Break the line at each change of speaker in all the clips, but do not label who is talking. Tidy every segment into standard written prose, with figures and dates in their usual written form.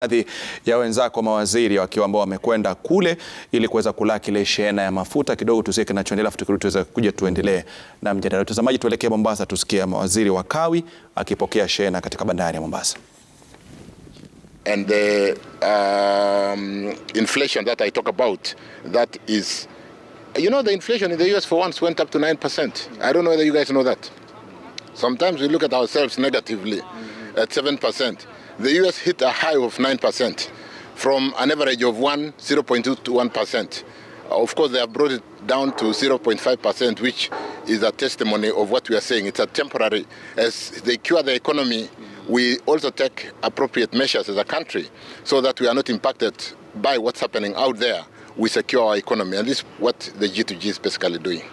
Baadhi ya wenzako mawaziri wakiwa ambao wamekwenda kule ili kuweza kulaki ile shehena ya mafuta. Kidogo tusikie kinachoendelea, afu tuweze kuja tuendelee na mjadala. Watazamaji, tuelekee Mombasa tusikie mawaziri wa kawi akipokea shehena katika bandari ya Mombasa.
And the inflation that I talk about, that is, you know, the inflation in the US for once went up to 9%. I don't know whether you guys know that. Sometimes we look at ourselves negatively at 7%. The US hit a high of 9% from an average of 0.2 to 1%. Of course, they have brought it down to 0.5%, which is a testimony of what we are saying. It's a temporary. As they cure the economy, we also take appropriate measures as a country so that we are not impacted by what's happening out there. We secure our economy, and this is what the G2G is basically doing.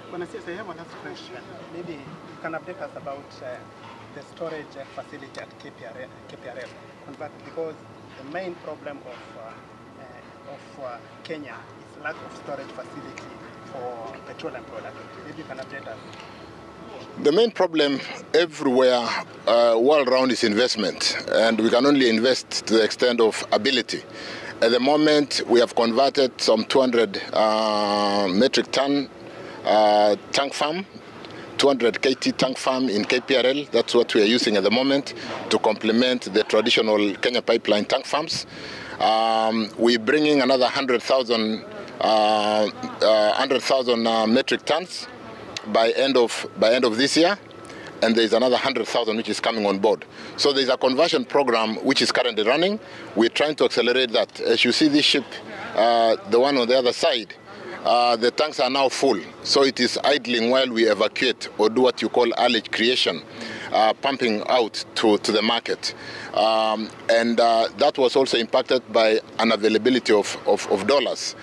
When I have one last question, maybe you can update us about the storage facility at KPRL, because the main problem of Kenya is lack of storage facility for petroleum products. Maybe you can update us.
The main problem everywhere world around is investment, and we can only invest to the extent of ability. At the moment, we have converted some 200 metric ton tank farm, 200 KT tank farm in KPRL. That's what we are using at the moment to complement the traditional Kenya pipeline tank farms. We're bringing another 100,000 metric tons by end of this year, and there's another 100,000 which is coming on board. So there's a conversion program which is currently running. We're trying to accelerate that. As you see this ship, the one on the other side, the tanks are now full, so it is idling while we evacuate or do what you call ullage creation, pumping out to the market. And that was also impacted by unavailability of dollars.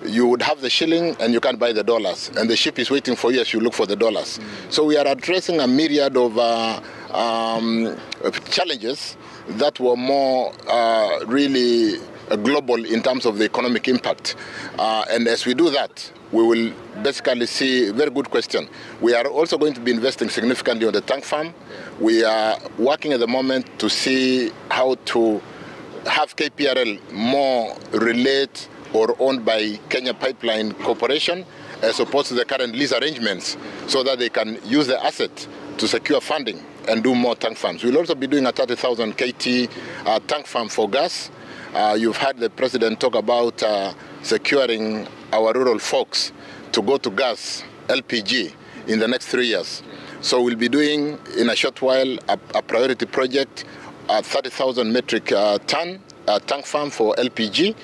You would have the shilling and you can't buy the dollars, and the ship is waiting for you as you look for the dollars. So we are addressing a myriad of challenges that were more really global in terms of the economic impact. And as we do that, we will basically see, very good question. We are also going to be investing significantly on the tank farm. We are working at the moment to see how to have KPRL more relate or owned by Kenya Pipeline Corporation as opposed to the current lease arrangements, so that they can use the asset to secure funding and do more tank farms. We'll also be doing a 30,000 KT tank farm for gas. You've heard the President talk about securing our rural folks to go to gas, LPG, in the next 3 years. So we'll be doing, in a short while, a priority project, a 30,000 metric ton tank farm for LPG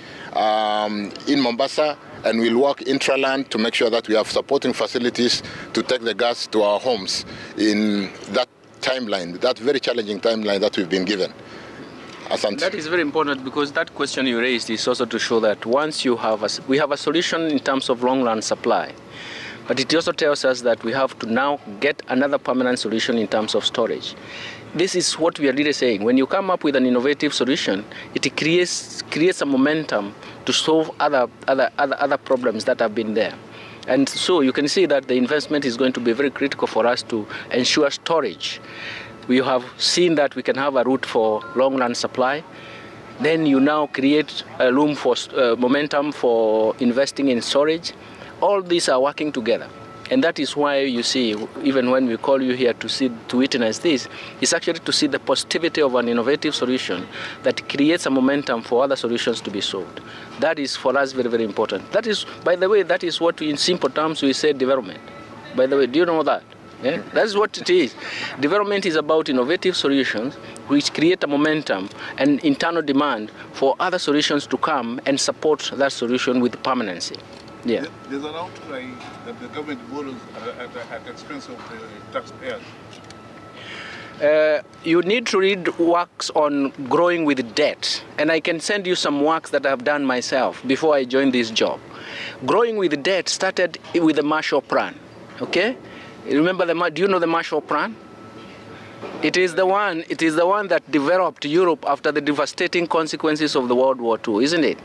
in Mombasa, and we'll work intraland to make sure that we have supporting facilities to take the gas to our homes in that timeline, that very challenging timeline that we've been given. Asante.
That is very important, because that question you raised is also to show that once you have we have a solution in terms of long run supply, but it also tells us that we have to now get another permanent solution in terms of storage. This is what we are really saying. When you come up with an innovative solution, it creates a momentum to solve other problems that have been there. And so you can see that the investment is going to be very critical for us to ensure storage. We have seen that we can have a route for long-run supply. Then you now create a room for momentum for investing in storage. All these are working together. And that is why you see, even when we call you here to witness this, it's actually to see the positivity of an innovative solution that creates a momentum for other solutions to be solved. That is for us very, very important. That is, by the way, that is what in simple terms we say development. By the way, do you know that? Yeah? That's what it is. Development is about innovative solutions which create a momentum and internal demand for other solutions to come and support that solution with permanency. Yeah.
There's an outcry that the government borrows at the expense of the taxpayers.
You need to read works on growing with debt, and I can send you some works that I've done myself before I joined this job. Growing with debt started with the Marshall Plan. Okay, remember do you know the Marshall Plan? It is the one that developed Europe after the devastating consequences of the World War II, isn't it?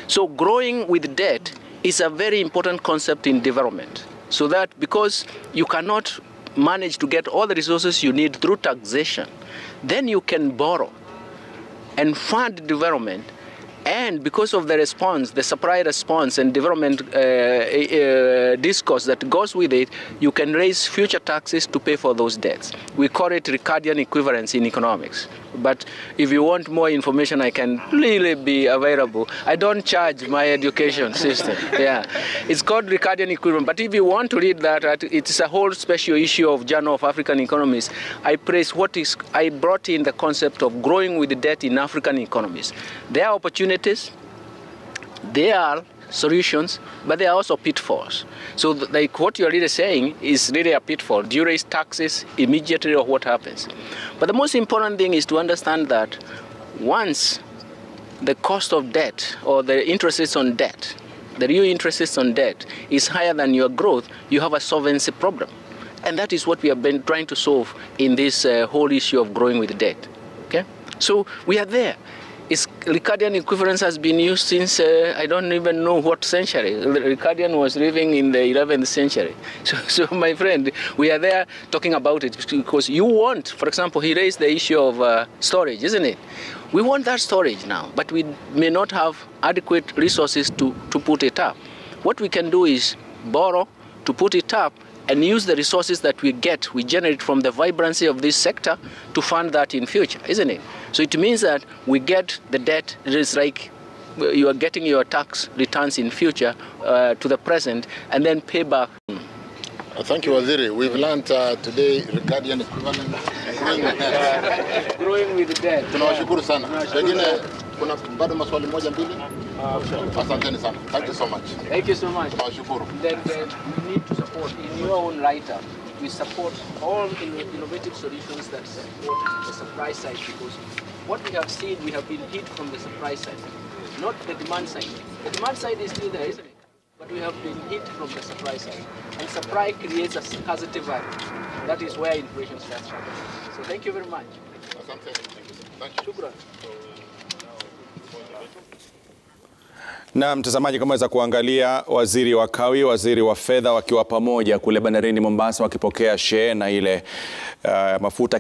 So growing with debt is a very important concept in development, so that because you cannot manage to get all the resources you need through taxation, then you can borrow. and fund development. And because of the response, the supply response and development discourse that goes with it, you can raise future taxes to pay for those debts. We call it Ricardian equivalence in economics. But if you want more information, I can really be available. I don't charge my education system. Yeah, it's called Ricardian equivalent. But if you want to read that, it's a whole special issue of Journal of African Economists. I brought in the concept of growing with the debt in African economies. There are opportunities, there are solutions, but there are also pitfalls. So like what you're really saying is really a pitfall. Do you raise taxes immediately, or what happens? But the most important thing is to understand that once the cost of debt or the interest rates on debt, the real interest rates on debt is higher than your growth, you have a solvency problem. And that is what we have been trying to solve in this whole issue of growing with debt. Okay? So we are there. Ricardian equivalence has been used since, I don't even know what century. Ricardian was living in the 11th century. So my friend, we are there talking about it because you want, for example, he raised the issue of storage, isn't it? We want that storage now, but we may not have adequate resources to put it up. What we can do is borrow to put it up and use the resources that we generate from the vibrancy of this sector to fund that in future, isn't it? So it means that we get the debt, it is like you are getting your tax returns in future to the present and then pay back.
Thank you, Waziri. We've learned today Ricardian equivalent.
Growing with the debt.
Tunawashukuru sana. Pengine kuna bado maswali moja mbili? Asanteni sana. Thank you so much.
Thank you so much.
Tunawashukuru.
Then we need to support in your own write-up. We support all innovative solutions that support the supply side, because what we have seen, we have been hit from the supply side, not the demand side. The demand side is still there, isn't it? But we have been hit from the supply side. And supply creates a scarcity value. That is where inflation starts happening. So thank you very much.
Thank you.
Shukran.
Na mtazamaji, kama waweza kuangalia waziri wa kawi, waziri wa fedha wakiwa pamoja kule bandarini Mombasa wakipokea shehena ile mafuta.